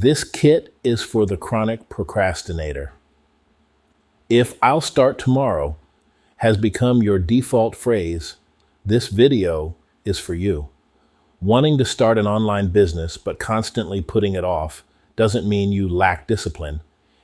This kit is for the chronic procrastinator. If "I'll start tomorrow" has become your default phrase, this video is for you. Wanting to start an online business but constantly putting it off doesn't mean you lack discipline.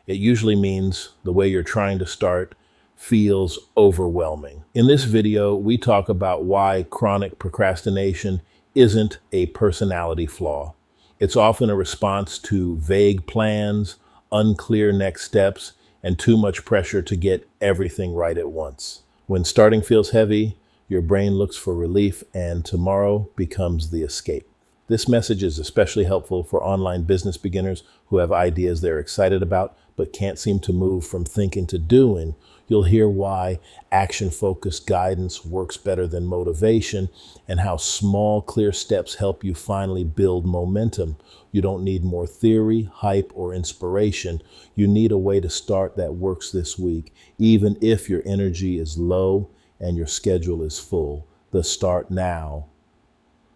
It usually means the way you're trying to start feels overwhelming. In this video, we talk about why chronic procrastination isn't a personality flaw. It's often a response to vague plans, unclear next steps, and too much pressure to get everything right at once. When starting feels heavy, your brain looks for relief, and tomorrow becomes the escape. This message is especially helpful for online business beginners who have ideas they're excited about but can't seem to move from thinking to doing. You'll hear why action-focused guidance works better than motivation and how small, clear steps help you finally build momentum. You don't need more theory, hype, or inspiration. You need a way to start that works this week, even if your energy is low and your schedule is full. The Start Now,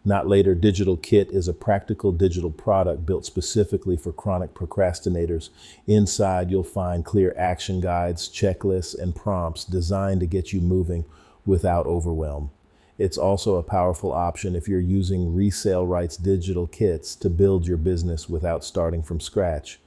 Not Later digital kit is a practical digital product built specifically for chronic procrastinators. Inside, you'll find clear action guides, checklists, and prompts designed to get you moving without overwhelm. It's also a powerful option if you're using resale rights digital kits to build your business without starting from scratch.